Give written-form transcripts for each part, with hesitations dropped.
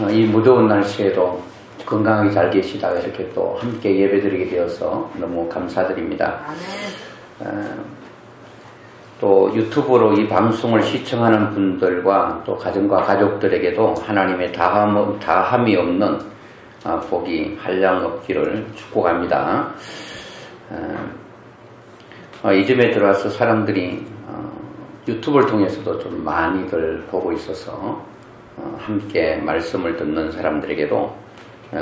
이 무더운 날씨에도 건강하게 잘 계시다가 이렇게 또 함께 예배드리게 되어서 너무 감사드립니다. 또 유튜브로 이 방송을 시청하는 분들과 또 가정과 가족들에게도 하나님의 다함이 없는 복이 한량 없기를 축복합니다. 이쯤에 들어와서 사람들이 유튜브를 통해서도 좀 많이들 보고 있어서 함께 말씀을 듣는 사람들에게도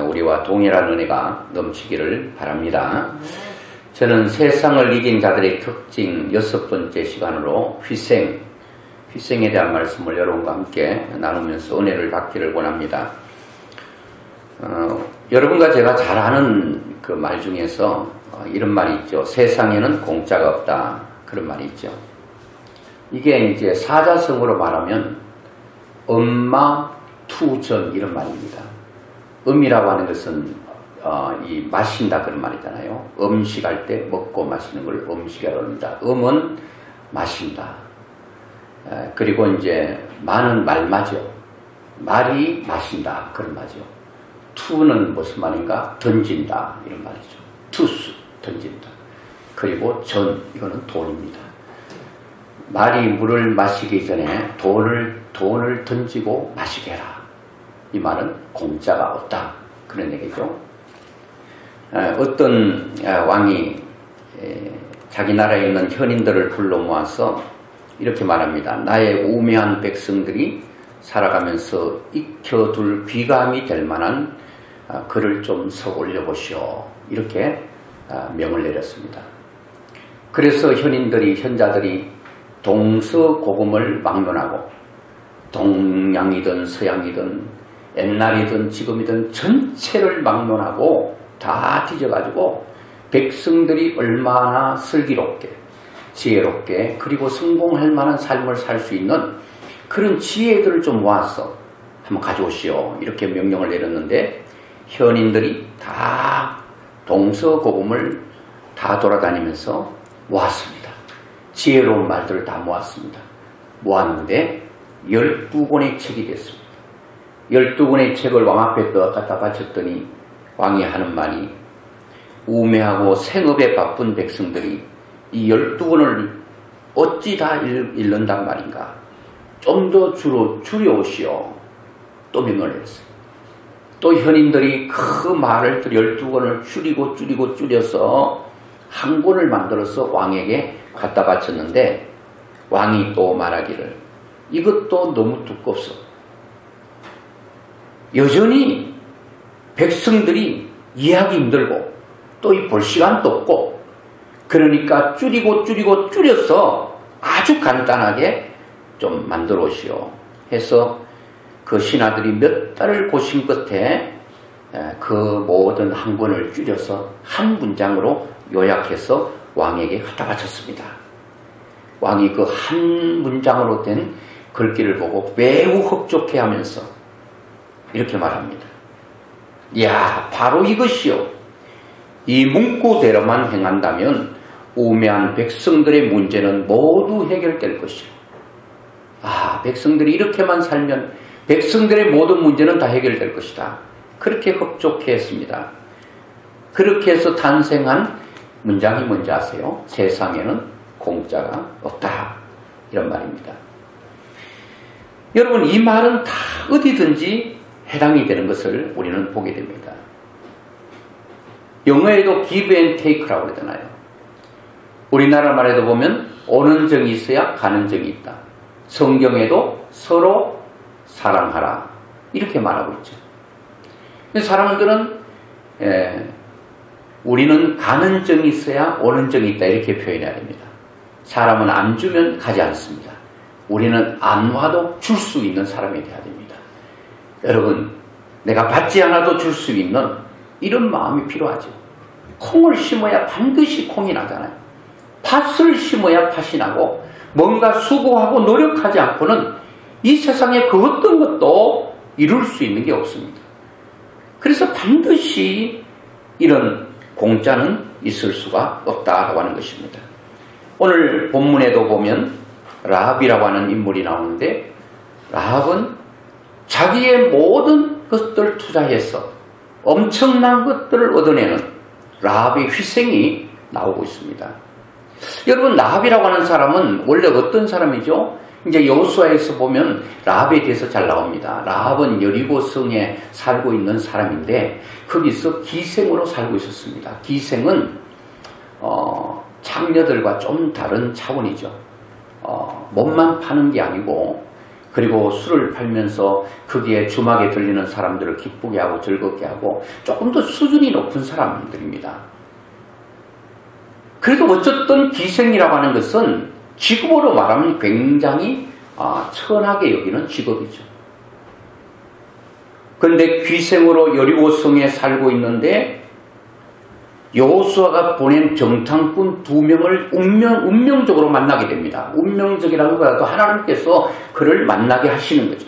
우리와 동일한 은혜가 넘치기를 바랍니다. 저는 세상을 이긴 자들의 특징 6번째 시간으로 희생에 대한 말씀을 여러분과 함께 나누면서 은혜를 받기를 원합니다. 여러분과 제가 잘 아는 그 말 중에서 이런 말이 있죠. 세상에는 공짜가 없다. 그런 말이 있죠. 이게 이제 사자성어로 말하면 엄마 투전 이런 말입니다. 음이라고 하는 것은 이 마신다 그런 말이잖아요. 음식할 때 먹고 마시는 걸 음식이라고 합니다. 음은 마신다. 그리고 이제 마는 말마죠. 말이 마신다 그런 말이죠. 투는 무슨 말인가? 던진다 이런 말이죠. 투수 던진다. 그리고 전 이거는 돈입니다. 말이 물을 마시기 전에 돈을 던지고 마시게 해라. 이 말은 공짜가 없다. 그런 얘기죠. 어떤 왕이 자기 나라에 있는 현인들을 불러 모아서 이렇게 말합니다. 나의 우매한 백성들이 살아가면서 익혀둘 귀감이 될 만한 글을 좀 서올려 보시오. 이렇게 명을 내렸습니다. 그래서 현자들이 동서고금을 막론하고 동양이든 서양이든 옛날이든 지금이든 전체를 막론하고 다 뒤져가지고 백성들이 얼마나 슬기롭게 지혜롭게 그리고 성공할 만한 삶을 살 수 있는 그런 지혜들을 좀 모아서 한번 가져오시오. 이렇게 명령을 내렸는데 현인들이 다 동서고금을 다 돌아다니면서 모았습니다. 지혜로운 말들을 다 모았습니다. 모았는데 12권의 책이 됐습니다. 12권의 책을 왕 앞에 갖다 바쳤더니 왕이 하는 말이 우매하고 생업에 바쁜 백성들이 이 12권을 어찌 다 읽는단 말인가. 좀 더 줄여오시오. 또 명을 했어요. 또 현인들이 그 말을 12권을 줄여서 한 권을 만들어서 왕에게 갖다 바쳤는데 왕이 또 말하기를 이것도 너무 두껍소. 여전히 백성들이 이해하기 힘들고 또 이 볼 시간도 없고 그러니까 줄여서 아주 간단하게 좀 만들어 오시오 해서 그 신하들이 몇 달을 고심 끝에 그 모든 한 권을 줄여서 한 문장으로 요약해서 왕에게 갖다 바쳤습니다. 왕이 그 한 문장으로 된 글귀를 보고 매우 흡족해하면서 이렇게 말합니다. 야, 바로 이것이요. 이 문구대로만 행한다면 우매한 백성들의 문제는 모두 해결될 것이요. 백성들이 이렇게만 살면 백성들의 모든 문제는 다 해결될 것이다. 그렇게 흡족해했습니다. 그렇게 해서 탄생한 문장이 뭔지 아세요? 세상에는 공짜가 없다. 이런 말입니다. 여러분, 이 말은 다 어디든지 해당이 되는 것을 우리는 보게 됩니다. 영어에도 give and take라고 그러잖아요. 우리나라 말에도 보면 오는 정이 있어야 가는 정이 있다. 성경에도 서로 사랑하라. 이렇게 말하고 있죠. 사람들은 우리는 가는 정이 있어야 오는 정이 있다. 이렇게 표현해야 됩니다. 사람은 안 주면 가지 않습니다. 우리는 안 와도 줄 수 있는 사람이 되어야 됩니다. 여러분, 내가 받지 않아도 줄 수 있는 이런 마음이 필요하죠. 콩을 심어야 반드시 콩이 나잖아요. 팥을 심어야 팥이 나고 뭔가 수고하고 노력하지 않고는 이 세상에 그 어떤 것도 이룰 수 있는 게 없습니다. 그래서 반드시 이런 공짜는 있을 수가 없다고 하는 것입니다. 오늘 본문에도 보면 라합이라고 하는 인물이 나오는데 라합은 자기의 모든 것들을 투자해서 엄청난 것들을 얻어내는 라합의 희생이 나오고 있습니다. 여러분, 라합이라고 하는 사람은 원래 어떤 사람이죠? 이제 여호수아에서 보면 라합에 대해서 잘 나옵니다. 라합은 여리고 성에 살고 있는 사람인데 거기서 기생으로 살고 있었습니다. 기생은 창녀들과 좀 다른 차원이죠. 몸만 파는 게 아니고, 그리고 술을 팔면서 거기에 주막에 들리는 사람들을 기쁘게 하고 즐겁게 하고 조금 더 수준이 높은 사람들입니다. 그래도 어쨌든 기생이라고 하는 것은 직업으로 말하면 굉장히 천하게 여기는 직업이죠. 그런데 귀생으로 여리고성에 살고 있는데 여호수아가 보낸 정탐꾼 2명을 운명적으로 만나게 됩니다. 운명적이라고도 하나님께서 그를 만나게 하시는 거죠.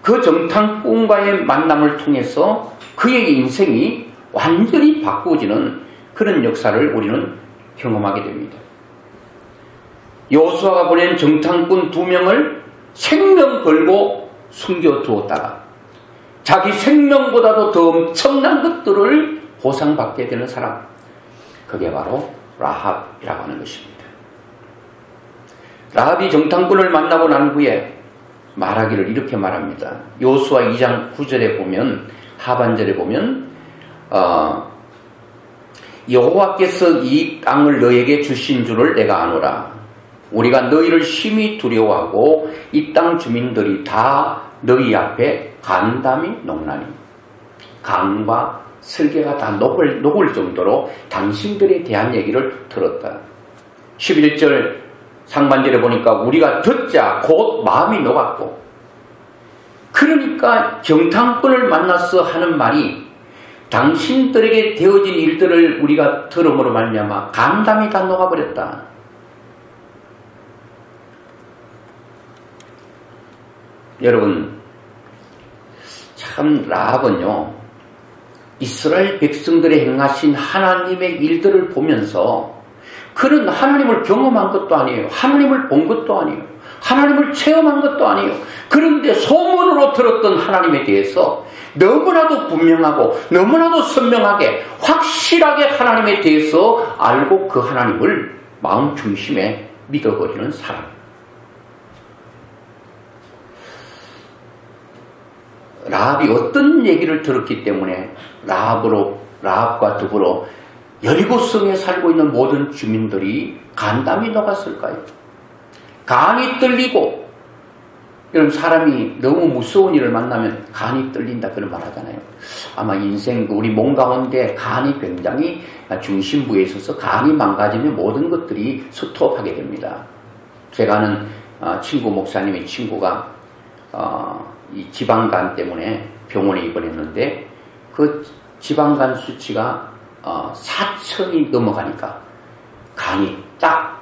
그 정탐꾼과의 만남을 통해서 그의 인생이 완전히 바꾸어지는 그런 역사를 우리는 경험하게 됩니다. 여호수아가 보낸 정탐꾼 2명을 생명 걸고 숨겨두었다가 자기 생명보다도 더 엄청난 것들을 보상받게 되는 사람, 그게 바로 라합이라고 하는 것입니다. 라합이 정탐꾼을 만나고 난 후에 말하기를 이렇게 말합니다. 여호수아 2장 9절에 보면, 하반절에 보면 여호와께서 이 땅을 너에게 주신 줄을 내가 아노라. 우리가 너희를 심히 두려워하고 이 땅 주민들이 다 너희 앞에 간담이 녹나니, 간과 설계가 다 녹을 정도로 당신들에 대한 얘기를 들었다. 11절 상반절에 보니까 우리가 듣자 곧 마음이 녹았고, 그러니까 정탐꾼을 만나서 하는 말이 당신들에게 되어진 일들을 우리가 들음으로 말미암아 간담이 다 녹아버렸다. 여러분, 참 라합은요, 이스라엘 백성들의 행하신 하나님의 일들을 보면서 그는 하나님을 경험한 것도 아니에요. 하나님을 본 것도 아니에요. 하나님을 체험한 것도 아니에요. 그런데 소문으로 들었던 하나님에 대해서 너무나도 분명하고 너무나도 선명하게 확실하게 하나님에 대해서 알고 그 하나님을 마음 중심에 믿어버리는 사람. 라합이 어떤 얘기를 들었기 때문에 라합과 더불어 여리고성에 살고 있는 모든 주민들이 간담이 녹았을까요? 간이 떨리고, 이런 사람이 너무 무서운 일을 만나면 간이 떨린다 그런 말 하잖아요. 아마 인생 우리 몸 가운데 간이 굉장히 중심부에 있어서 간이 망가지면 모든 것들이 스톱하게 됩니다. 제가 아는 친구 목사님의 친구가 이 지방간 때문에 병원에 입원했는데 그 지방간 수치가 4,000이 넘어가니까 간이 딱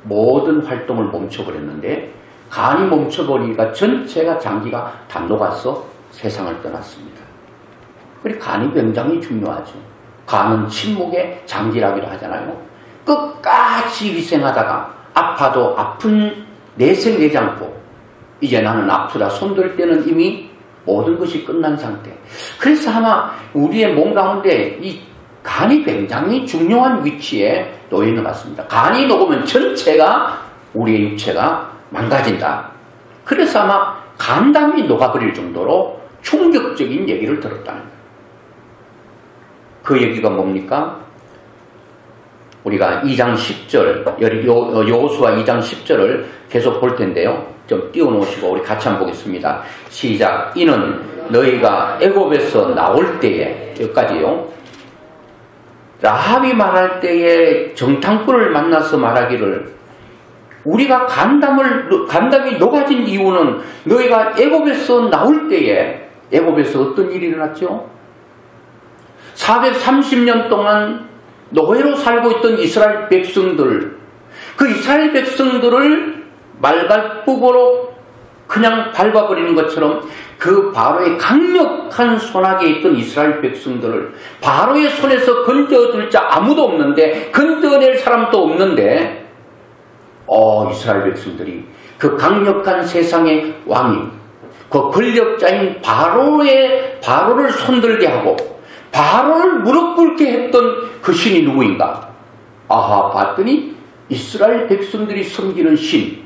모든 활동을 멈춰버렸는데, 간이 멈춰버리니까 전체가 장기가 다 녹아서 세상을 떠났습니다. 그리고 간이 굉장히 중요하죠. 간은 침묵의 장기라기도 하잖아요. 끝까지 희생하다가 아파도 아픈 내색 내지 않고 이제 나는 아프다 손들 때는 이미 모든 것이 끝난 상태. 그래서 아마 우리의 몸 가운데 이 간이 굉장히 중요한 위치에 놓여 있는 것 같습니다. 간이 녹으면 전체가, 우리의 육체가 망가진다. 그래서 아마 간담이 녹아버릴 정도로 충격적인 얘기를 들었다는 거예요. 그 얘기가 뭡니까? 우리가 2장 10절, 여호수아 2장 10절을 계속 볼 텐데요. 좀 띄워놓으시고 우리 같이 한번 보겠습니다. 시작. 이는 너희가 애굽에서 나올 때에, 여기까지요. 라합이 말할 때에 정탐꾼을 만나서 말하기를, 우리가 간담이 녹아진 이유는 너희가 애굽에서 나올 때에, 애굽에서 어떤 일이 일어났죠? 430년 동안 노예로 살고 있던 이스라엘 백성들, 그 이스라엘 백성들을 말갈굽으로 그냥 밟아버리는 것처럼 그 바로의 강력한 손아귀에 있던 이스라엘 백성들을 바로의 손에서 건져줄 자 아무도 없는데, 건져낼 사람도 없는데, 이스라엘 백성들이 그 강력한 세상의 왕이, 그 권력자인 바로를 손들게 하고 바로를 무릎 꿇게 했던 그 신이 누구인가? 아하, 봤더니 이스라엘 백성들이 섬기는 신,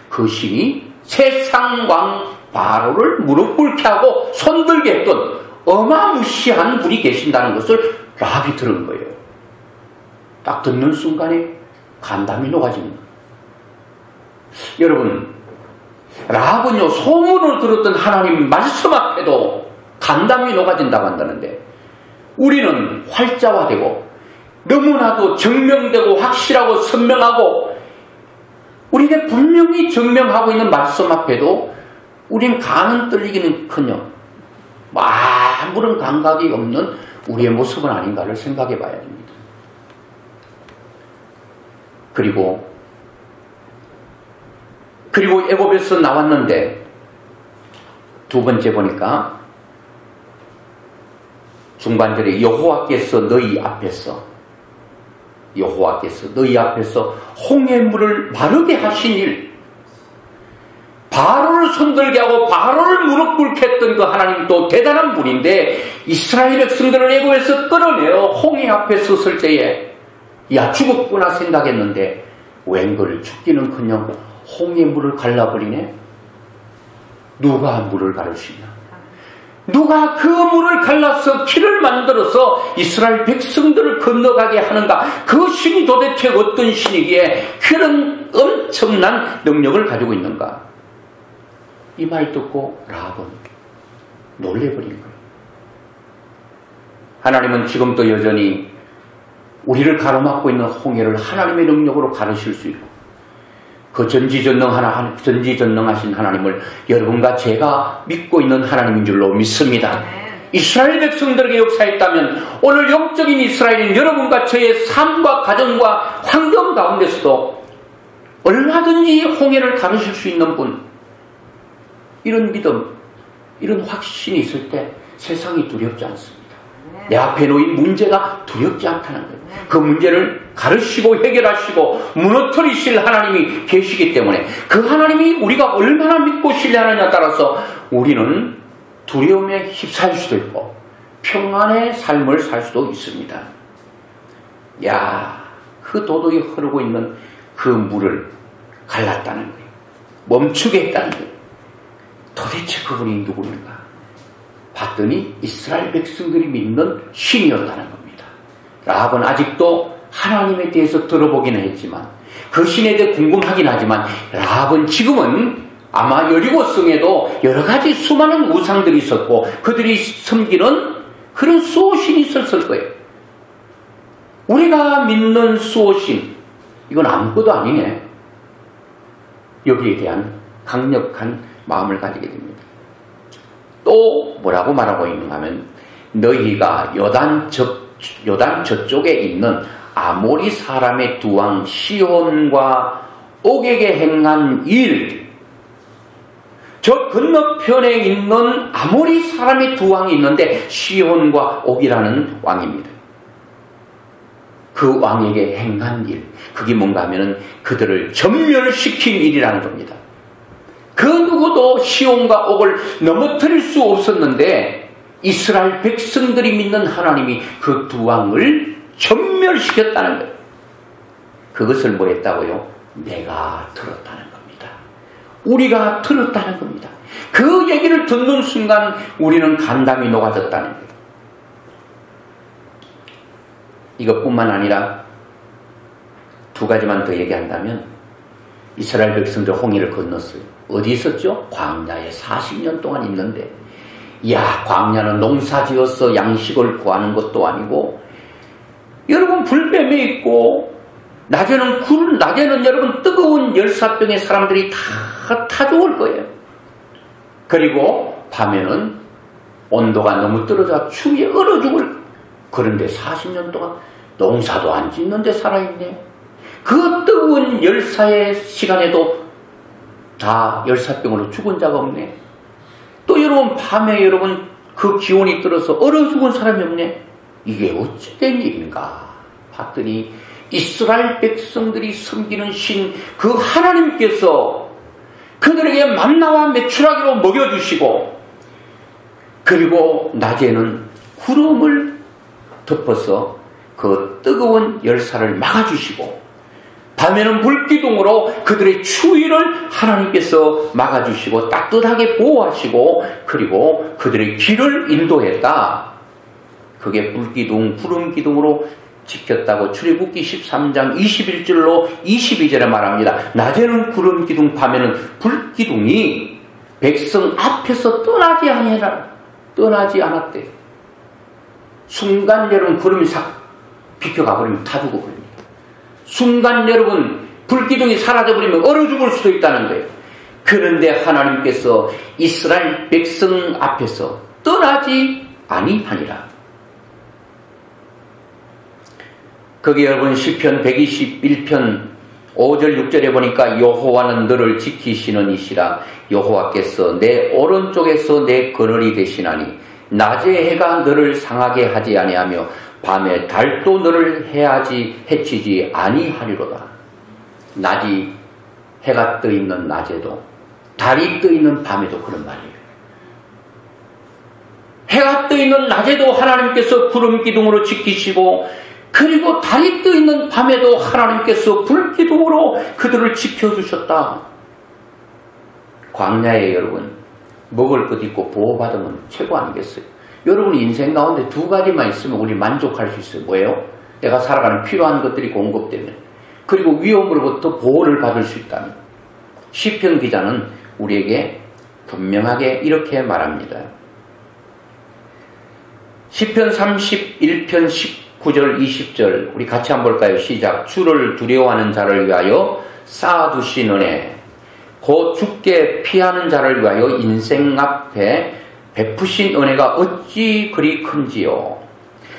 그 신이 세상 왕 바로를 무릎 꿇게 하고 손들게 했던 어마무시한 분이 계신다는 것을 라합이 들은 거예요. 딱 듣는 순간에 간담이 녹아집니다. 여러분, 라합은요, 소문을 들었던 하나님 말씀 앞에도 간담이 녹아진다고 한다는데, 우리는 활자화되고 너무나도 증명되고 확실하고 선명하고 우리가 분명히 증명하고 있는 말씀 앞에도 우리는 간은 떨리기는커녕 아무런 감각이 없는 우리의 모습은 아닌가를 생각해 봐야 됩니다. 그리고 애굽에서 나왔는데 두 번째 보니까 중반절에 여호와께서 너희 앞에서 홍해물을 마르게 하신 일, 바로를 손들게 하고 바로를 무릎 꿇게 했던 그 하나님 또 대단한 분인데, 이스라엘 백성들을 애굽에서 끌어내어 홍해 앞에 섰을 때에 야, 죽었구나 생각했는데 웬걸 죽기는커녕 홍해물을 갈라버리네. 누가 물을 가르치냐? 누가 그 물을 갈라서 길을 만들어서 이스라엘 백성들을 건너가게 하는가? 그 신이 도대체 어떤 신이기에 그런 엄청난 능력을 가지고 있는가? 이 말 듣고 라합은 놀래버린 거예요. 하나님은 지금도 여전히 우리를 가로막고 있는 홍해를 하나님의 능력으로 가르칠 수 있고, 그 전지전능하신 하나님을 여러분과 제가 믿고 있는 하나님인 줄로 믿습니다. 이스라엘 백성들에게 역사했다면 오늘 영적인 이스라엘인 여러분과 저의 삶과 가정과 환경 가운데서도 얼마든지 홍해를 가르칠 수 있는 분, 이런 믿음, 이런 확신이 있을 때 세상이 두렵지 않습니다. 내 앞에 놓인 문제가 두렵지 않다는 거예요. 그 문제를 가르치고 해결하시고 무너뜨리실 하나님이 계시기 때문에 그 하나님이 우리가 얼마나 믿고 신뢰하느냐에 따라서 우리는 두려움에 휩싸일 수도 있고 평안의 삶을 살 수도 있습니다. 야, 그 도덕이 흐르고 있는 그 물을 갈랐다는 거예요. 멈추게 했다는 거예요. 도대체 그분이 누구인가? 봤더니 이스라엘 백성들이 믿는 신이었다는 겁니다. 라합은 아직도 하나님에 대해서 들어보기는 했지만, 그 신에 대해 궁금하긴 하지만, 라합은 지금은 아마 여리고성에도 여러 가지 수많은 우상들이 있었고 그들이 섬기는 그런 수호신이 있었을 거예요. 우리가 믿는 수호신, 이건 아무것도 아니네. 여기에 대한 강력한 마음을 가지게 됩니다. 또 뭐라고 말하고 있는가 하면, 너희가 요단 저쪽에 있는 아모리 사람의 두 왕 시혼과 옥에게 행한 일, 저 건너편에 있는 아모리 사람의 두 왕이 있는데 시혼과 옥이라는 왕입니다. 그 왕에게 행한 일, 그게 뭔가 하면은 그들을 전멸시킨 일이라는 겁니다. 그 누구도 시온과 옥을 넘어뜨릴 수 없었는데 이스라엘 백성들이 믿는 하나님이 그 두 왕을 전멸시켰다는 거예요. 그것을 뭐 했다고요? 내가 들었다는 겁니다. 우리가 들었다는 겁니다. 그 얘기를 듣는 순간 우리는 간담이 녹아졌다는 거예요. 이것뿐만 아니라 두 가지만 더 얘기한다면, 이스라엘 백성들 홍해를 건넜어요. 어디 있었죠? 광야에 40년 동안 있는데, 야, 광야는 농사지어서 양식을 구하는 것도 아니고, 여러분 불뱀에 있고, 낮에는 여러분 뜨거운 열사병에 사람들이 다 타 죽을 거예요. 그리고 밤에는 온도가 너무 떨어져 추위에 얼어 죽을 거예요. 그런데 40년 동안 농사도 안 짓는데 살아있네. 그 뜨거운 열사의 시간에도 다 열사병으로 죽은 자가 없네. 또 여러분 밤에 여러분 그 기온이 떨어서 얼어 죽은 사람이 없네. 이게 어찌된 일인가 봤더니 이스라엘 백성들이 섬기는 신 그 하나님께서 그들에게 만나와 메추라기로 먹여주시고, 그리고 낮에는 구름을 덮어서 그 뜨거운 열사를 막아주시고, 밤에는 불기둥으로 그들의 추위를 하나님께서 막아주시고 따뜻하게 보호하시고, 그리고 그들의 길을 인도했다. 그게 불기둥, 구름기둥으로 지켰다고 출애굽기 13장 21절로 22절에 말합니다. 낮에는 구름기둥, 밤에는 불기둥이 백성 앞에서 떠나지 않았대. 순간 여러분 구름이 싹 비켜가버리면 다 죽어버립니다. 순간 여러분 불기둥이 사라져버리면 얼어 죽을 수도 있다는 거예요. 그런데 하나님께서 이스라엘 백성 앞에서 떠나지 아니하니라. 거기 여러분 시편 121편 5절 6절에 보니까 여호와는 너를 지키시는 이시라. 여호와께서 내 오른쪽에서 내 그늘이 되시나니 낮에 해가 너를 상하게 하지 아니하며 밤에 달도 너를 해치지 아니하리로다. 낮이 해가 떠 있는 낮에도 달이 떠 있는 밤에도 그런 말이에요. 해가 떠 있는 낮에도 하나님께서 구름 기둥으로 지키시고, 그리고 달이 떠 있는 밤에도 하나님께서 불기둥으로 그들을 지켜주셨다. 광야에 여러분 먹을 것 있고 보호받으면 최고 아니겠어요? 여러분 인생 가운데 두 가지만 있으면 우리 만족할 수 있어요. 뭐예요? 내가 살아가는 필요한 것들이 공급되면, 그리고 위험으로부터 보호를 받을 수 있다면. 시편 기자는 우리에게 분명하게 이렇게 말합니다. 시편 31편 19절 20절 우리 같이 한번 볼까요? 시작. 주를 두려워하는 자를 위하여 쌓아두신 은혜, 곧 주께 피하는 자를 위하여 인생 앞에 베푸신 은혜가 어찌 그리 큰지요.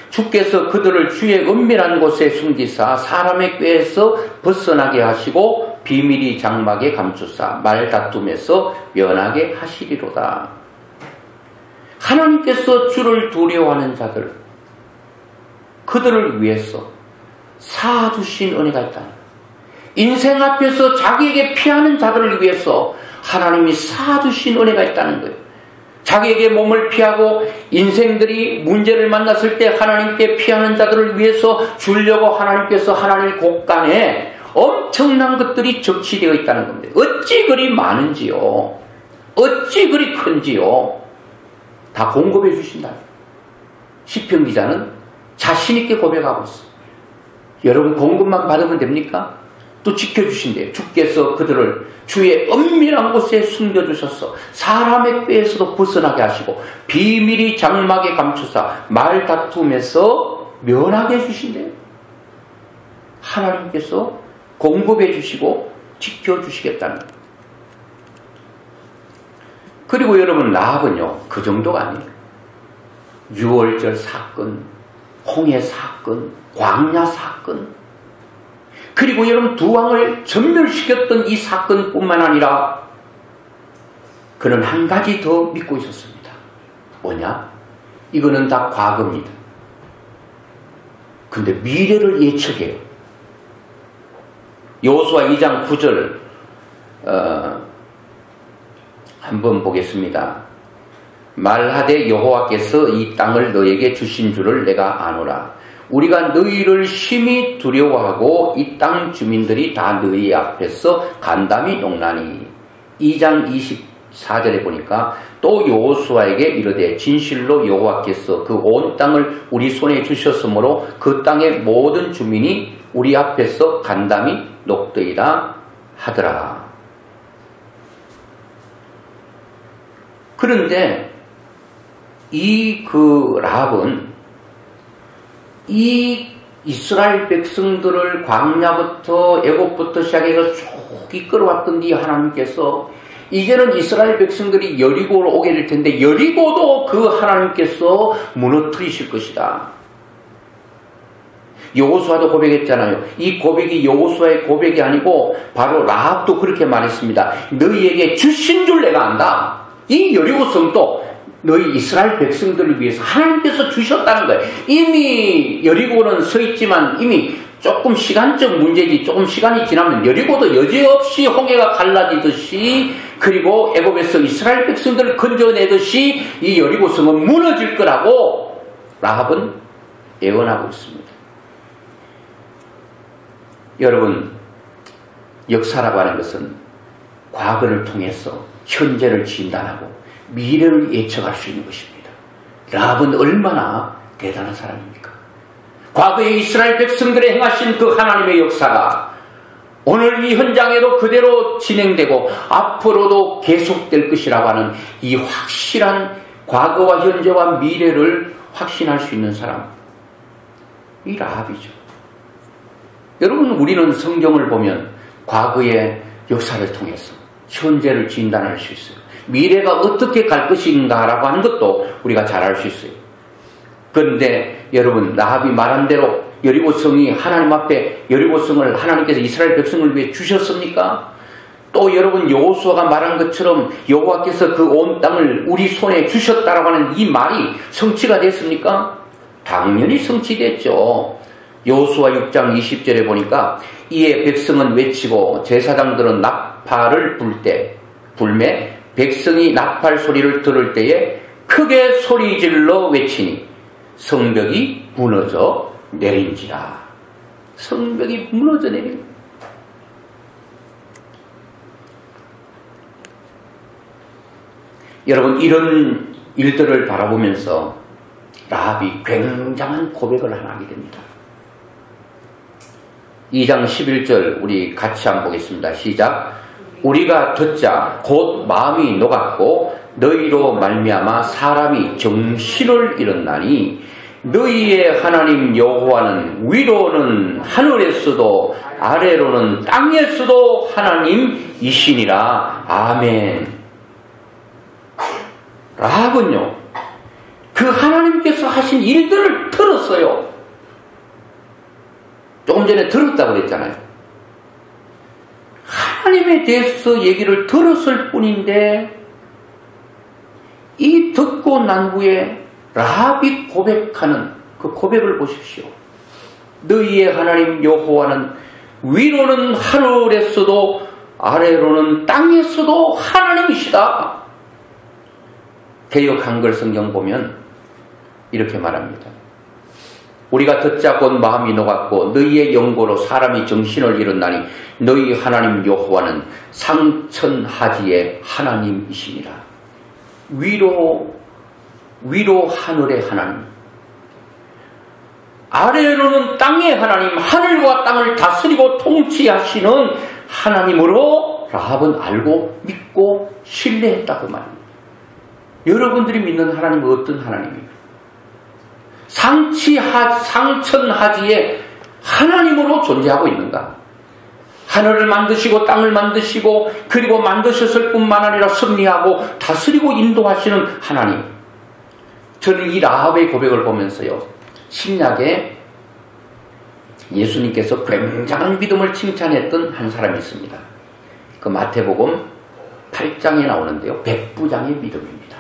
주께서 그들을 주의 은밀한 곳에 숨기사 사람의 꾀에서 벗어나게 하시고 비밀이 장막에 감추사 말다툼에서 면하게 하시리로다. 하나님께서 주를 두려워하는 자들, 그들을 위해서 쌓아두신 은혜가 있다. 인생 앞에서 자기에게 피하는 자들을 위해서 하나님이 쌓아두신 은혜가 있다는 거예요. 자기에게 몸을 피하고 인생들이 문제를 만났을 때 하나님께 피하는 자들을 위해서 주려고 하나님께서 하나님 곳간에 엄청난 것들이 적치되어 있다는 겁니다. 어찌 그리 많은지요. 어찌 그리 큰지요. 다 공급해 주신다. 시편 기자는 자신 있게 고백하고 있어요. 여러분 공급만 받으면 됩니까? 또 지켜주신대요. 주께서 그들을 주의 은밀한 곳에 숨겨주셔서 사람의 꾀에서도 벗어나게 하시고 비밀이 장막에 감추사 말다툼에서 면하게 해주신대요. 하나님께서 공급해 주시고 지켜주시겠다는 거예요. 그리고 여러분 라합은요 그 정도가 아니에요. 6월절 사건, 홍해 사건, 광야 사건, 그리고 여러분 두 왕을 전멸시켰던 이 사건뿐만 아니라 그는 한 가지 더 믿고 있었습니다. 뭐냐? 이거는 다 과거입니다. 근데 미래를 예측해요. 여호수아 2장 9절 한번 보겠습니다. 말하되 여호와께서 이 땅을 너에게 주신 줄을 내가 아노라. 우리가 너희를 심히 두려워하고 이 땅 주민들이 다 너희 앞에서 간담이 농나니. 2장 24절에 보니까 또 여호수아에게 이르되 진실로 여호와께서 그 온 땅을 우리 손에 주셨으므로 그 땅의 모든 주민이 우리 앞에서 간담이 녹더이다 하더라. 그런데 이 라합은 이 이스라엘 백성들을 광야부터 애굽부터 시작해서 쭉 이끌어왔던 이 하나님께서 이제는 이스라엘 백성들이 여리고로 오게 될 텐데 여리고도 그 하나님께서 무너뜨리실 것이다. 여호수아도 고백했잖아요. 이 고백이 여호수아의 고백이 아니고 바로 라합도 그렇게 말했습니다. 너희에게 주신 줄 내가 안다. 이 여리고 성도 너희 이스라엘 백성들을 위해서 하나님께서 주셨다는 거예요. 이미 여리고는 서 있지만 이미 조금 시간적 문제지, 조금 시간이 지나면 여리고도 여지없이 홍해가 갈라지듯이 그리고 애굽에서 이스라엘 백성들을 건져내듯이 이 여리고성은 무너질 거라고 라합은 예언하고 있습니다. 여러분, 역사라고 하는 것은 과거를 통해서 현재를 진단하고 미래를 예측할 수 있는 것입니다. 라합은 얼마나 대단한 사람입니까? 과거에 이스라엘 백성들의 행하신 그 하나님의 역사가 오늘 이 현장에도 그대로 진행되고 앞으로도 계속될 것이라고 하는 이 확실한 과거와 현재와 미래를 확신할 수 있는 사람, 이 라합이죠. 여러분, 우리는 성경을 보면 과거의 역사를 통해서 현재를 진단할 수 있어요. 미래가 어떻게 갈 것인가라고 하는 것도 우리가 잘 알 수 있어요. 그런데 여러분, 라합이 말한 대로 여리고성이 하나님 앞에 여리고성을 하나님께서 이스라엘 백성을 위해 주셨습니까? 또 여러분, 여호수아가 말한 것처럼 여호와께서 그 온 땅을 우리 손에 주셨다라고 하는 이 말이 성취가 됐습니까? 당연히 성취됐죠. 여호수아 6장 20절에 보니까 이에 백성은 외치고 제사장들은 나팔을 불매 백성이 나팔 소리를 들을 때에 크게 소리질러 외치니 성벽이 무너져 내린지라. 성벽이 무너져 내린. 여러분, 이런 일들을 바라보면서 라합이 굉장한 고백을 하나 하게 됩니다. 2장 11절 우리 같이 한번 보겠습니다. 시작. 우리가 듣자 곧 마음이 녹았고 너희로 말미암아 사람이 정신을 잃었나니 너희의 하나님 여호와는 위로는 하늘에서도 아래로는 땅에서도 하나님이시니라. 아멘. 라합은요, 그 하나님께서 하신 일들을 들었어요. 조금 전에 들었다고 그랬잖아요. 하나님에 대해서 얘기를 들었을 뿐인데 이 듣고 난 후에 라합이 고백하는 그 고백을 보십시오. 너희의 하나님 여호와는 위로는 하늘에서도 아래로는 땅에서도 하나님이시다. 개역 한글 성경 보면 이렇게 말합니다. 우리가 듣자 곧 마음이 녹았고 너희의 영고로 사람이 정신을 잃었나니 너희 하나님 여호와는 상천하지의 하나님이시니라. 위로 하늘의 하나님, 아래로는 땅의 하나님, 하늘과 땅을 다스리고 통치하시는 하나님으로 라합은 알고 믿고 신뢰했다고 말합니다. 여러분들이 믿는 하나님은 어떤 하나님입니까? 상천하지의 하나님으로 존재하고 있는가? 하늘을 만드시고 땅을 만드시고 그리고 만드셨을 뿐만 아니라 섭리하고 다스리고 인도하시는 하나님. 저는 이 라합의 고백을 보면서요, 신약에 예수님께서 굉장한 믿음을 칭찬했던 한 사람이 있습니다. 그 마태복음 8장에 나오는데요, 백부장의 믿음입니다.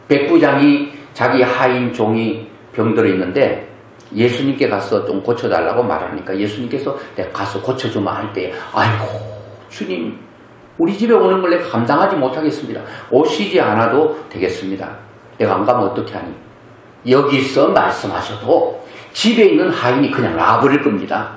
백부장이 자기 하인 종이 병들어 있는데 예수님께 가서 좀 고쳐달라고 말하니까 예수님께서 내가 가서 고쳐주면 할 때, 아이고 주님, 우리 집에 오는 걸 내가 감당하지 못하겠습니다. 오시지 않아도 되겠습니다. 내가 안 가면 어떻게 하니? 여기서 말씀하셔도 집에 있는 하인이 그냥 놔버릴 겁니다.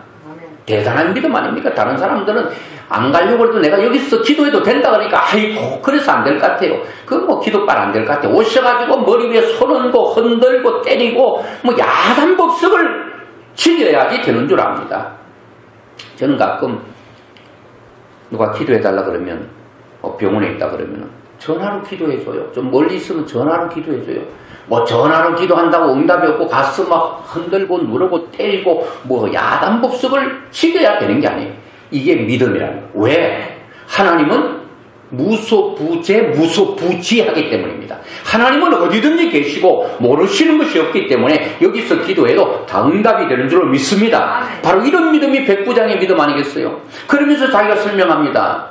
대단한 믿음 아닙니까? 다른 사람들은 안 가려고 해도 내가 여기서 기도해도 된다 그러니까 아이고 그래서 안 될 것 같아요. 그건 뭐 기도빨 안 될 것 같아요. 오셔가지고 머리 위에 손 얹고 흔들고 때리고 뭐 야단 법석을 지려야지 되는 줄 압니다. 저는 가끔 누가 기도해달라 그러면 병원에 있다 그러면 전화로 기도해줘요. 좀 멀리 있으면 전화로 기도해줘요. 뭐 전화로 기도한다고 응답이 없고 가서 막 흔들고 누르고 때리고 뭐 야단법석을 치겨야 되는 게 아니에요. 이게 믿음이라는 거예요. 왜? 하나님은 무소부지하기 때문입니다. 하나님은 어디든지 계시고 모르시는 것이 없기 때문에 여기서 기도해도 다 응답이 되는 줄로 믿습니다. 바로 이런 믿음이 백부장의 믿음 아니겠어요? 그러면서 자기가 설명합니다.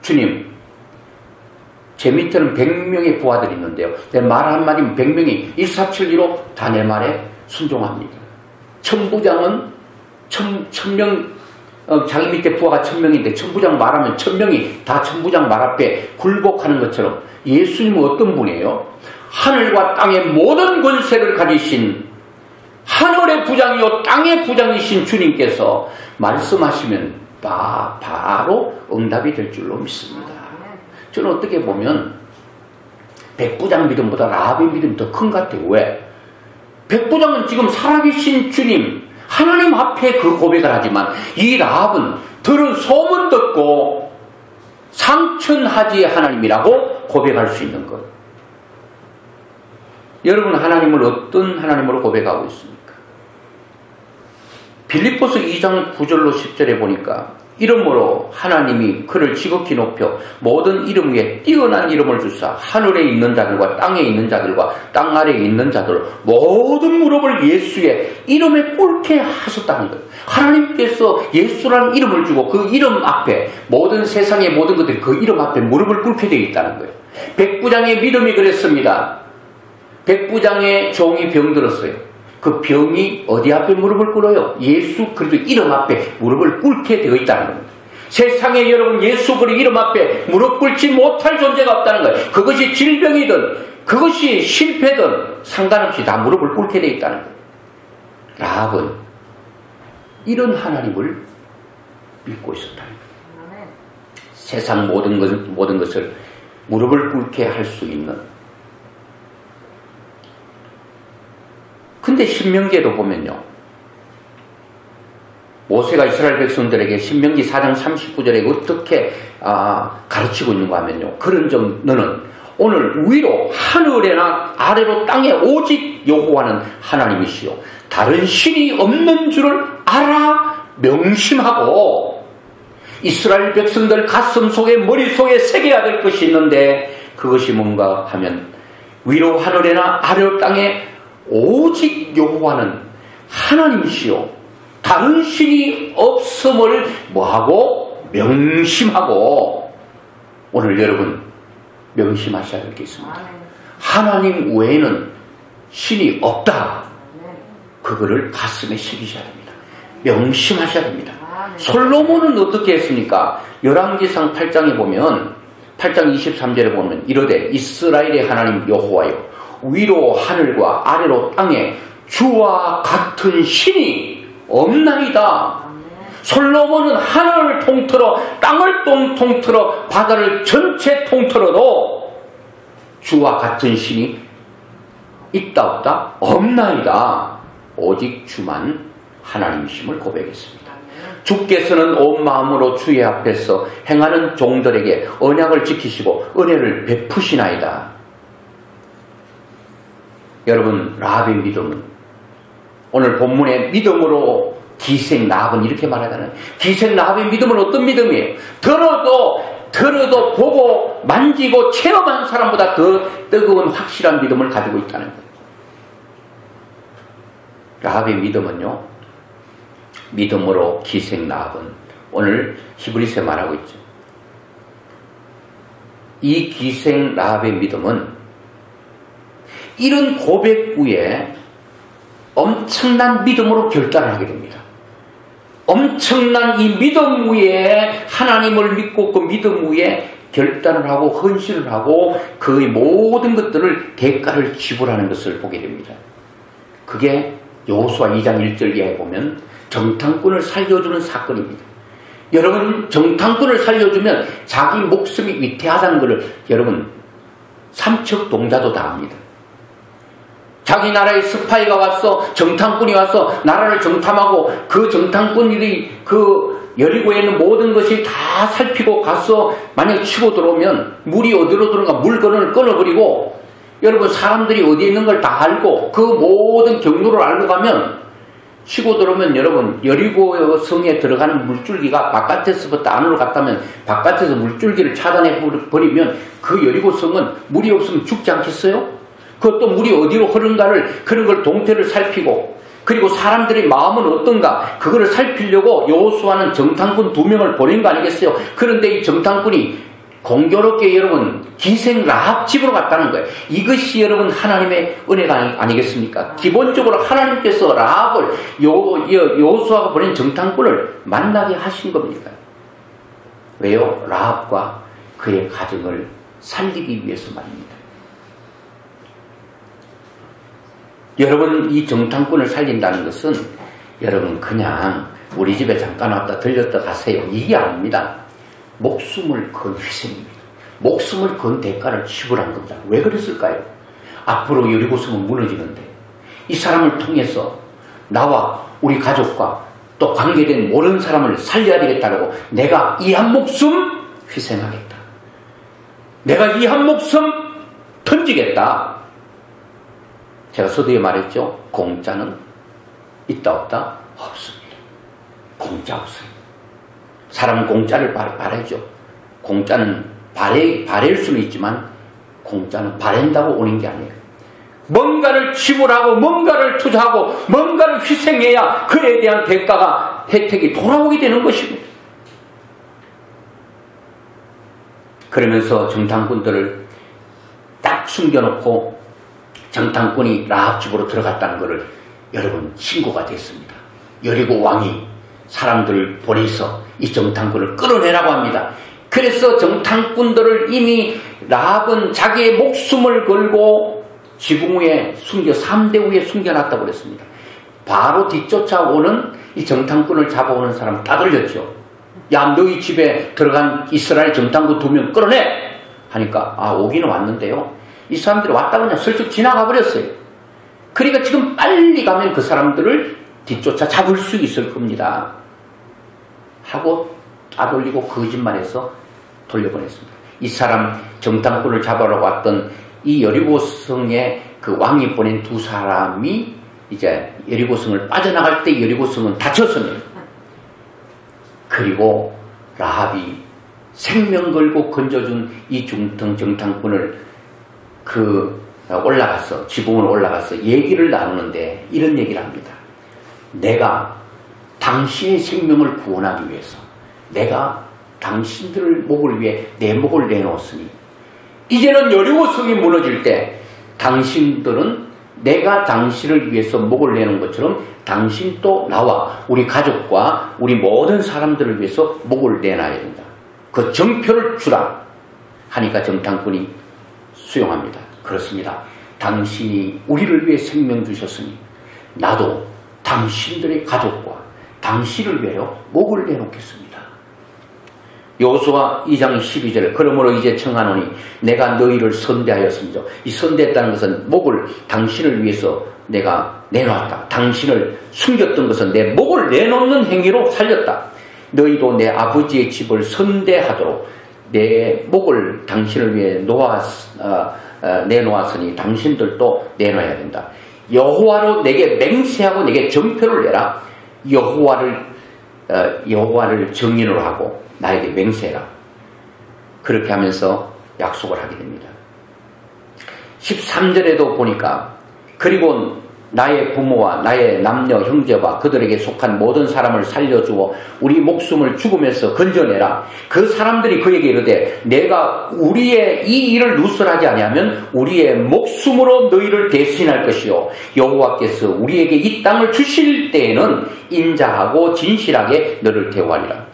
주님, 제 밑에는 100명의 부하들이 있는데요. 내 말 한마디면 100명이 1472로 다 내 말에 순종합니다. 천부장은 1000명 자기 밑에 부하가 1000명인데 천부장 말하면 1000명이 다 천부장 말 앞에 굴복하는 것처럼 예수님은 어떤 분이에요? 하늘과 땅의 모든 권세를 가지신 하늘의 부장이요 땅의 부장이신 주님께서 말씀하시면 바로 응답이 될 줄로 믿습니다. 저는 어떻게 보면 백부장 믿음보다 라합의 믿음이 더 큰 것 같아요. 왜? 백부장은 지금 살아계신 주님 하나님 앞에 그 고백을 하지만 이 라합은 들은 소문 듣고 상천하지의 하나님이라고 고백할 수 있는 것. 여러분 하나님을 어떤 하나님으로 고백하고 있습니까? 빌립보서 2장 9절로 10절에 보니까 이름으로 하나님이 그를 지극히 높여 모든 이름 위에 뛰어난 이름을 주사 하늘에 있는 자들과 땅에 있는 자들과 땅 아래에 있는 자들 모든 무릎을 예수의 이름에 꿇게 하셨다는 거예요. 하나님께서 예수라는 이름을 주고 그 이름 앞에 모든 세상의 모든 것들이 그 이름 앞에 무릎을 꿇게 되어 있다는 거예요. 백부장의 믿음이 그랬습니다. 백부장의 종이 병들었어요. 그 병이 어디 앞에 무릎을 꿇어요? 예수 그리스도 이름 앞에 무릎을 꿇게 되어 있다는 겁니다. 세상에 여러분 예수 그리스도 이름 앞에 무릎 꿇지 못할 존재가 없다는 거예요. 그것이 질병이든 그것이 실패든 상관없이 다 무릎을 꿇게 되어 있다는 거예요. 라합은 이런 하나님을 믿고 있었다는 거예요. 세상 모든 것을 무릎을 꿇게 할 수 있는. 근데 신명기에도 보면요. 모세가 이스라엘 백성들에게 신명기 4장 39절에 어떻게 가르치고 있는가 하면요. 그런 점 너는 오늘 위로 하늘에나 아래로 땅에 오직 여호와는 하나님이시요. 다른 신이 없는 줄을 알아 명심하고 이스라엘 백성들 가슴 속에 머릿속에 새겨야 될 것이 있는데 그것이 뭔가 하면 위로 하늘에나 아래로 땅에 오직 여호와는 하나님이시요 다른 신이 없음을 뭐하고 명심하고 오늘 여러분 명심하셔야 될 게 있습니다. 하나님 외에는 신이 없다. 그거를 가슴에 새기셔야 됩니다. 명심하셔야 됩니다. 솔로몬은 어떻게 했습니까? 열왕기상 8장에 보면 8장 23절에 보면 이르되 이스라엘의 하나님 여호와여 위로 하늘과 아래로 땅에 주와 같은 신이 없나이다. 솔로몬은 하늘을 통틀어 땅을 통틀어 바다를 전체 통틀어도 주와 같은 신이 있다 없다? 없나이다. 오직 주만 하나님이심을 고백했습니다. 주께서는 온 마음으로 주의 앞에서 행하는 종들에게 언약을 지키시고 은혜를 베푸시나이다. 여러분 라합의 믿음은 오늘 본문의 믿음으로 기생 라합은 이렇게 말하잖아요. 기생 라합의 믿음은 어떤 믿음이에요? 들어도 보고 만지고 체험한 사람보다 더 뜨거운 확실한 믿음을 가지고 있다는 거예요. 라합의 믿음은요. 믿음으로 기생 라합은 오늘 히브리서에 말하고 있죠. 이 기생 라합의 믿음은 이런 고백 후에 엄청난 믿음으로 결단을 하게 됩니다. 엄청난 이 믿음 위에 하나님을 믿고 그 믿음 위에 결단을 하고 헌신을 하고 그의 모든 것들을 대가를 지불하는 것을 보게 됩니다. 그게 여호수아 2장 1절 이하에 보면 정탐꾼을 살려주는 사건입니다. 여러분 정탐꾼을 살려주면 자기 목숨이 위태하다는 것을 여러분 삼척동자도 다 압니다. 자기 나라에 스파이가 와서 정탐꾼이 와서 나라를 정탐하고 그 정탐꾼들이 그 여리고에 있는 모든 것이 다 살피고 가서 만약 치고 들어오면 물이 어디로 들어가 물건을 끊어버리고 여러분 사람들이 어디에 있는 걸 다 알고 그 모든 경로를 알고 가면 치고 들어오면 여러분 여리고 성에 들어가는 물줄기가 바깥에서부터 안으로 갔다면 바깥에서 물줄기를 차단해 버리면 그 여리고 성은 물이 없으면 죽지 않겠어요? 그것도 물이 어디로 흐른가를 그런 걸 동태를 살피고 그리고 사람들의 마음은 어떤가 그거를 살피려고 여호수아는 정탐꾼 2명을 보낸 거 아니겠어요? 그런데 이 정탐꾼이 공교롭게 여러분 기생 라합 집으로 갔다는 거예요. 이것이 여러분 하나님의 은혜가 아니겠습니까? 기본적으로 하나님께서 라합을 여호수아가 보낸 정탐꾼을 만나게 하신 겁니다. 왜요? 라합과 그의 가정을 살리기 위해서 말입니다. 여러분 이 정탐꾼을 살린다는 것은 여러분 그냥 우리 집에 잠깐 왔다 들렸다 가세요. 이게 아닙니다. 목숨을 건 희생입니다. 목숨을 건 대가를 지불한 겁니다. 왜 그랬을까요? 앞으로 여리고성은 무너지는데 이 사람을 통해서 나와 우리 가족과 또 관계된 모든 사람을 살려야 되겠다고 내가 이 한 목숨 희생하겠다. 내가 이 한 목숨 던지겠다. 제가 서두에 말했죠. 공짜는 있다 없다? 없습니다. 공짜 없어요. 사람은 공짜를 바라죠. 공짜는 바랄 수는 있지만 공짜는 바란다고 오는 게 아니에요. 뭔가를 지불하고 뭔가를 투자하고 뭔가를 희생해야 그에 대한 대가가 혜택이 돌아오게 되는 것입니다. 그러면서 정탐꾼들을 딱 숨겨놓고 정탐꾼이 라합 집으로 들어갔다는 것을 여러분 신고가 됐습니다. 여리고 왕이 사람들을 보내서 이 정탐꾼을 끌어내라고 합니다. 그래서 정탐꾼들을 이미 라합은 자기의 목숨을 걸고 지붕 위에 3대 위에 숨겨놨다고 그랬습니다. 바로 뒤쫓아오는 이 정탐꾼을 잡아오는 사람 따돌렸죠. 야, 너희 집에 들어간 이스라엘 정탐꾼 2명 끌어내! 하니까 오기는 왔는데요. 이 사람들이 왔다 그냥 슬쩍 지나가 버렸어요. 그러니까 지금 빨리 가면 그 사람들을 뒤쫓아 잡을 수 있을 겁니다. 하고 따돌리고 거짓말해서 돌려보냈습니다. 이 사람 정탐꾼을 잡으러 왔던 이 여리고성의 그 왕이 보낸 2 사람이 이제 여리고성을 빠져나갈 때 여리고성은 닫혔습니다. 그리고 라합이 생명 걸고 건져준 이 정탐꾼을 올라가서 지붕으로 올라가서 얘기를 나누는데 이런 얘기를 합니다. 내가 당신의 생명을 구원하기 위해서 내가 당신들의 목을 위해 내 목을 내놓았으니 이제는 여리고성이 무너질 때 당신들은 내가 당신을 위해서 목을 내놓은 것처럼 당신도 나와 우리 가족과 우리 모든 사람들을 위해서 목을 내놔야 된다. 그 정표를 주라 하니까 정탐꾼이 수용합니다. 그렇습니다. 당신이 우리를 위해 생명 주셨으니 나도 당신들의 가족과 당신을 위하여 목을 내놓겠습니다. 여호수아 2장 12절 그러므로 이제 청하노니 내가 너희를 선대하였습니다. 이 선대했다는 것은 목을 당신을 위해서 내가 내놓았다. 당신을 숨겼던 것은 내 목을 내놓는 행위로 살렸다. 너희도 내 아버지의 집을 선대하도록 내 목을 당신을 위해 내놓았으니 당신들도 내놔야 된다. 여호와로 내게 맹세하고 내게 정표를 내라. 여호와를 정인으로 하고 나에게 맹세해라. 그렇게 하면서 약속을 하게 됩니다. 13절에도 보니까 그리고 나의 부모와 나의 남녀 형제와 그들에게 속한 모든 사람을 살려주어 우리 목숨을 죽음에서 건져내라. 그 사람들이 그에게 이르되 내가 우리의 이 일을 누설하지 아니하면 우리의 목숨으로 너희를 대신할 것이요 여호와께서 우리에게 이 땅을 주실 때에는 인자하고 진실하게 너를 대우하리라.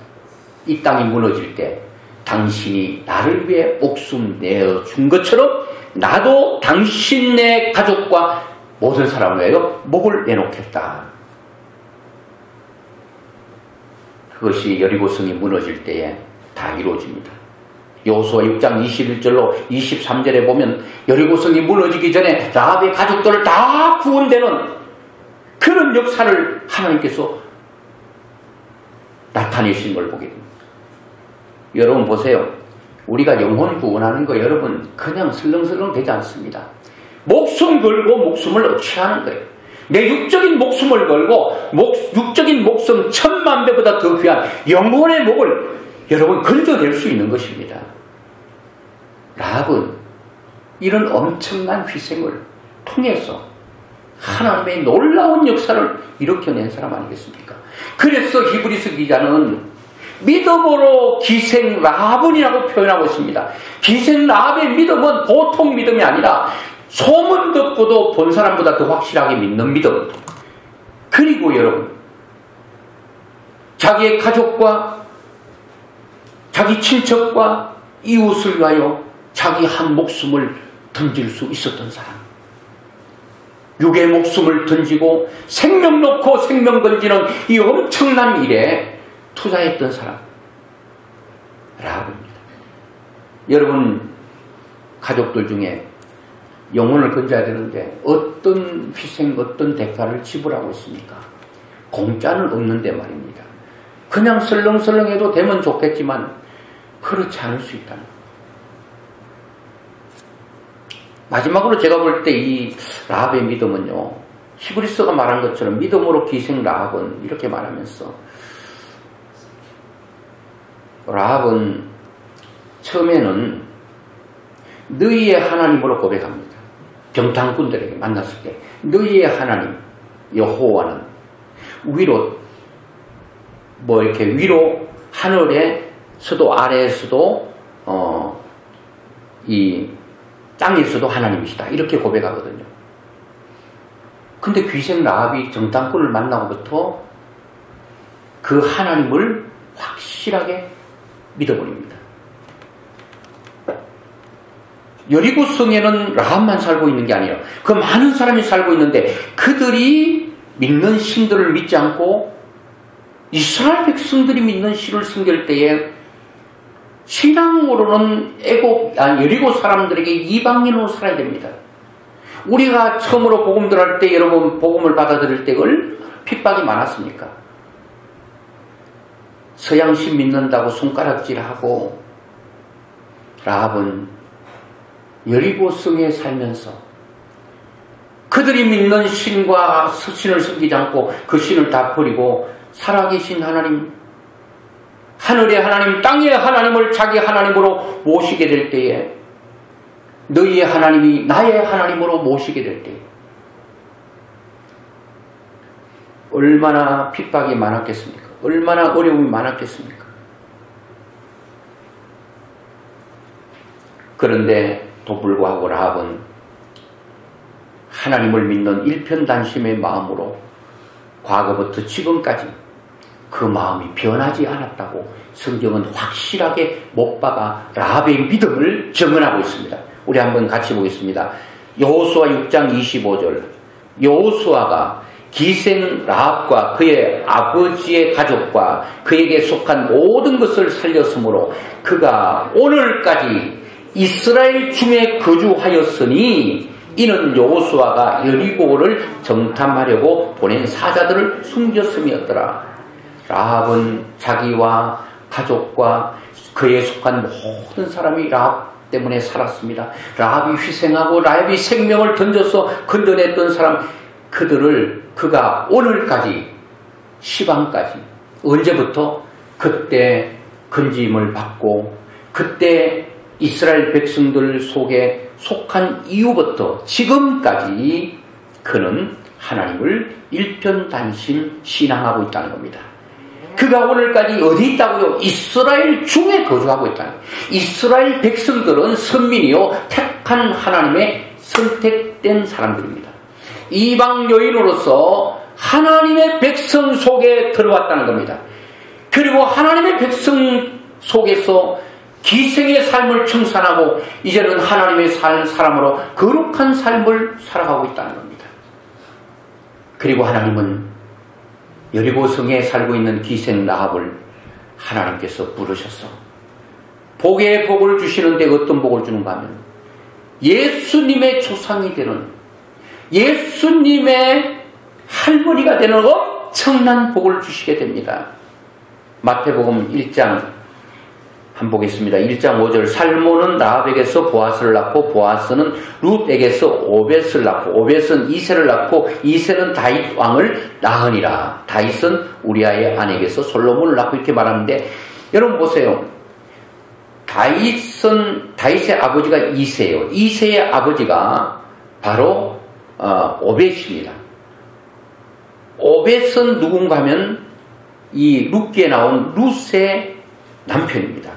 이 땅이 무너질 때 당신이 나를 위해 목숨 내어준 것처럼 나도 당신의 가족과 모든 사람을 위하여 목을 내놓겠다. 그것이 여리고성이 무너질 때에 다 이루어집니다. 여호수아 6장 21절로 23절에 보면 여리고성이 무너지기 전에 라합의 가족들을 다 구원되는 그런 역사를 하나님께서 나타내신 걸 보게 됩니다. 여러분 보세요. 우리가 영혼 구원하는 거 여러분 그냥 슬렁슬렁 되지 않습니다. 목숨 걸고 목숨을 취하는 거예요. 내 육적인 목숨을 걸고 육적인 목숨 1000만 배보다 더 귀한 영혼의 목을 여러분 건져낼 수 있는 것입니다. 라합은 이런 엄청난 희생을 통해서 하나님의 놀라운 역사를 일으켜낸 사람 아니겠습니까? 그래서 히브리서 기자는 믿음으로 기생 라합이라고 표현하고 있습니다. 기생 라합의 믿음은 보통 믿음이 아니라 소문 듣고도 본 사람보다 더 확실하게 믿는 믿음. 그리고 여러분, 자기의 가족과 자기 친척과 이웃을 위하여 자기 한 목숨을 던질 수 있었던 사람. 육의 목숨을 던지고 생명 놓고 생명 던지는 이 엄청난 일에 투자했던 사람. 라합입니다. 여러분, 가족들 중에 영혼을 건져야 되는데 어떤 희생, 어떤 대가를 지불하고 있습니까? 공짜는 없는데 말입니다. 그냥 설렁설렁해도 되면 좋겠지만 그렇지 않을 수 있다는 것. 마지막으로 제가 볼 때 이 라합의 믿음은요, 히브리서가 말한 것처럼 믿음으로 기생 라합은 이렇게 말하면서, 라합은 처음에는 너희의 하나님으로 고백합니다. 병탕꾼들에게 만났을 때 너희의 하나님 여호와는 위로, 이렇게 위로 하늘에서도 아래에서도 이 땅에서도 하나님이시다, 이렇게 고백하거든요. 근데 귀생 라합이 정탐꾼을 만나고부터 그 하나님을 확실하게 믿어버립니다. 여리고 성에는 라합만 살고 있는 게 아니에요. 그 많은 사람이 살고 있는데 그들이 믿는 신들을 믿지 않고 이스라엘 백성들이 믿는 신을 섬길 때에 신앙으로는 여리고 사람들에게 이방인으로 살아야 됩니다. 우리가 처음으로 복음 들어갈 때, 여러분 복음을 받아들일 때 얼마나 핍박이 많았습니까? 서양신 믿는다고 손가락질하고, 라합은 여리고 성에 살면서 그들이 믿는 신과 신을 섬기지 않고 그 신을 다 버리고 살아계신 하나님, 하늘의 하나님, 땅의 하나님을 자기 하나님으로 모시게 될 때에, 너희의 하나님이 나의 하나님으로 모시게 될 때에 얼마나 핍박이 많았겠습니까? 얼마나 어려움이 많았겠습니까? 그런데 또 불구하고 라합은 하나님을 믿는 일편단심의 마음으로 과거부터 지금까지 그 마음이 변하지 않았다고 성경은 확실하게 못 박아 라합의 믿음을 증언하고 있습니다. 우리 한번 같이 보겠습니다. 여호수아 6장 25절. 여호수아가 기생 라합과 그의 아버지의 가족과 그에게 속한 모든 것을 살렸으므로 그가 오늘까지 이스라엘 중에 거주하였으니 이는 여호수아가 여리고를 정탐하려고 보낸 사자들을 숨겼음이었더라. 라합은 자기와 가족과 그에 속한 모든 사람이 라합 때문에 살았습니다. 라합이 희생하고 라합이 생명을 던져서 건져냈던 사람, 그들을 그가 오늘까지, 시방까지, 언제부터? 그때 건짐을 받고 그때 이스라엘 백성들 속에 속한 이후부터 지금까지 그는 하나님을 일편단심 신앙하고 있다는 겁니다. 그가 오늘까지 어디 있다고요? 이스라엘 중에 거주하고 있다는 거예요. 이스라엘 백성들은 선민이요 택한 하나님의 선택된 사람들입니다. 이방 여인으로서 하나님의 백성 속에 들어왔다는 겁니다. 그리고 하나님의 백성 속에서 기생의 삶을 청산하고 이제는 하나님의 사람으로 거룩한 삶을 살아가고 있다는 겁니다. 그리고 하나님은 여리고 성에 살고 있는 기생 라합을 하나님께서 부르셔서 복의 복을 주시는데 어떤 복을 주는가 하면 예수님의 조상이 되는, 예수님의 할머니가 되는 엄청난 복을 주시게 됩니다. 마태복음 1장 한번 보겠습니다. 1장 5절. 살몬은 라합에게서 보아스를 낳고 보아스는 룻에게서 오벳을 낳고 오벳은 이새를 낳고 이새는 다윗 왕을 낳으니라. 다윗은 우리아의 아내에게서 솔로몬을 낳고, 이렇게 말하는데, 여러분 보세요. 다윗의 아버지가 이새예요. 이새의 아버지가 바로 오벳입니다. 오벳은 누군가 하면 이 룻기에 나온 룻의 남편입니다.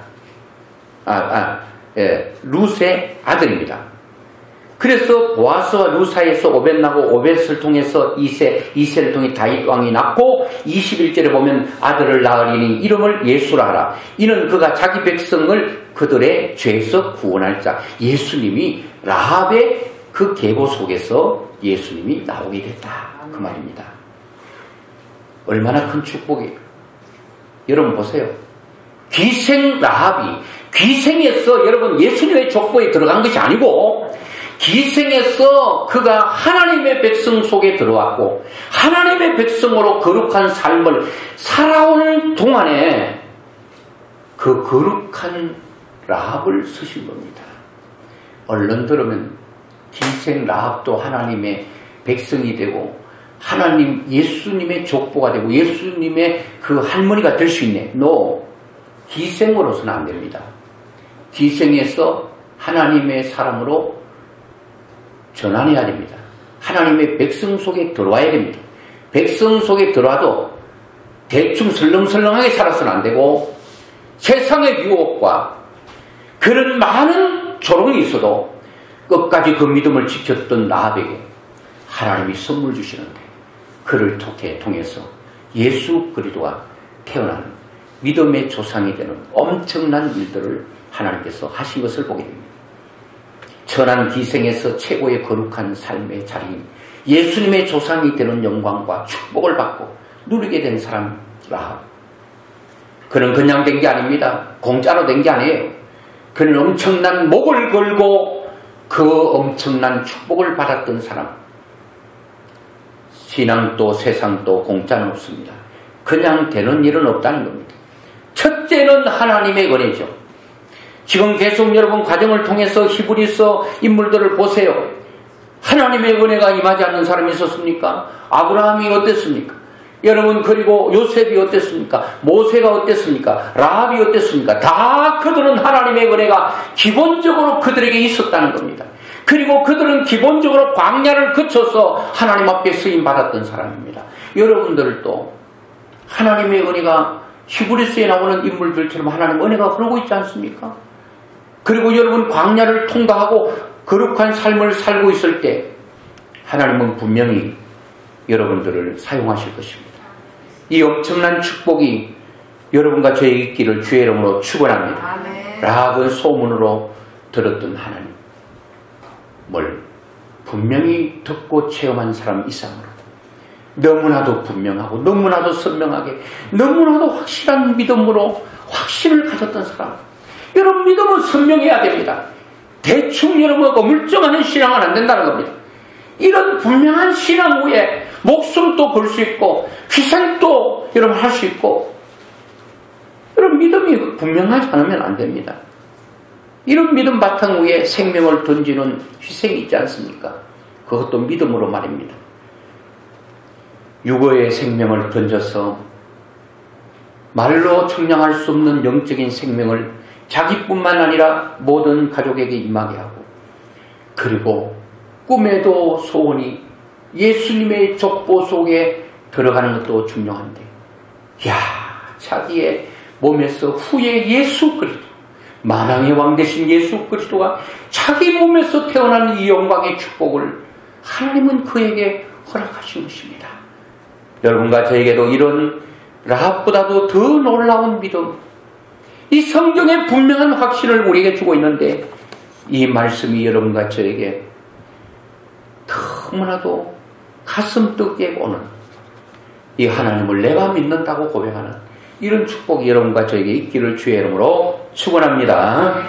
룻의 아들입니다. 그래서 보아스와 룻 사이에서 오벳 나고 오벳을 통해서 이새를 통해 다윗 왕이 낳고 21절에 보면 아들을 낳으리니 이름을 예수라 하라. 이는 그가 자기 백성을 그들의 죄에서 구원할 자. 예수님이 라합의 그 계보 속에서 예수님이 나오게 됐다. 그 말입니다. 얼마나 큰 축복이에요. 여러분 보세요. 귀생 라합이 귀생에서 여러분 예수님의 족보에 들어간 것이 아니고 기생에서 그가 하나님의 백성 속에 들어왔고 하나님의 백성으로 거룩한 삶을 살아오는 동안에 그 거룩한 라합을 쓰신 겁니다. 얼른 들으면 기생 라합도 하나님의 백성이 되고 하나님 예수님의 족보가 되고 예수님의 그 할머니가 될 수 있네. 기생으로서는 안 됩니다. 기생에서 하나님의 사람으로 전환해야 됩니다. 하나님의 백성 속에 들어와야 됩니다. 백성 속에 들어와도 대충 설렁설렁하게 살아서는 안 되고 세상의 유혹과 그런 많은 조롱이 있어도 끝까지 그 믿음을 지켰던 라합에게 하나님이 선물 주시는데 그를 통해서 예수 그리스도가 태어나는 믿음의 조상이 되는 엄청난 일들을 하나님께서 하신 것을 보게 됩니다. 천한 기생에서 최고의 거룩한 삶의 자리인 예수님의 조상이 되는 영광과 축복을 받고 누리게 된 사람 라합. 그는 그냥 된 게 아닙니다. 공짜로 된 게 아니에요. 그는 엄청난 목을 걸고 그 엄청난 축복을 받았던 사람. 신앙도 세상도 공짜는 없습니다. 그냥 되는 일은 없다는 겁니다. 첫째는 하나님의 은혜죠. 지금 계속 여러분 과정을 통해서 히브리서 인물들을 보세요. 하나님의 은혜가 임하지 않는 사람이 있었습니까? 아브라함이 어땠습니까? 여러분 그리고 요셉이 어땠습니까? 모세가 어땠습니까? 라합이 어땠습니까? 다 그들은 하나님의 은혜가 기본적으로 그들에게 있었다는 겁니다. 그리고 그들은 기본적으로 광야를 거쳐서 하나님 앞에 쓰임받았던 사람입니다. 여러분들도 하나님의 은혜가 히브리서에 나오는 인물들처럼 하나님의 은혜가 흐르고 있지 않습니까? 그리고 여러분 광야를 통과하고 거룩한 삶을 살고 있을 때 하나님은 분명히 여러분들을 사용하실 것입니다. 이 엄청난 축복이 여러분과 저에게 있기를 주의 이름으로 축원합니다. 라합은 소문으로 들었던 하나님을 분명히 듣고 체험한 사람 이상으로 너무나도 분명하고 너무나도 선명하게 너무나도 확실한 믿음으로 확신을 가졌던 사람. 여러분 믿음은 선명해야 됩니다. 대충 여러분 어물쩡한 신앙은 안 된다는 겁니다. 이런 분명한 신앙 후에 목숨도 걸 수 있고 희생도 여러분 할 수 있고 이런 믿음이 분명하지 않으면 안 됩니다. 이런 믿음 바탕 위에 생명을 던지는 희생이 있지 않습니까? 그것도 믿음으로 말입니다. 육어의 생명을 던져서 말로 측량할 수 없는 영적인 생명을 자기뿐만 아니라 모든 가족에게 임하게 하고 그리고 꿈에도 소원이 예수님의 족보 속에 들어가는 것도 중요한데 자기의 몸에서 후에 예수 그리스도 만왕의 왕 되신 예수 그리스도가 자기 몸에서 태어난 이 영광의 축복을 하나님은 그에게 허락하신 것입니다. 여러분과 저에게도 이런 라합보다도 더 놀라운 믿음 이 성경의 분명한 확신을 우리에게 주고 있는데 이 말씀이 여러분과 저에게 너무나도 가슴 뜨게 오는 이 하나님을 내가 믿는다고 고백하는 이런 축복이 여러분과 저에게 있기를 주의 이름으로 축원합니다.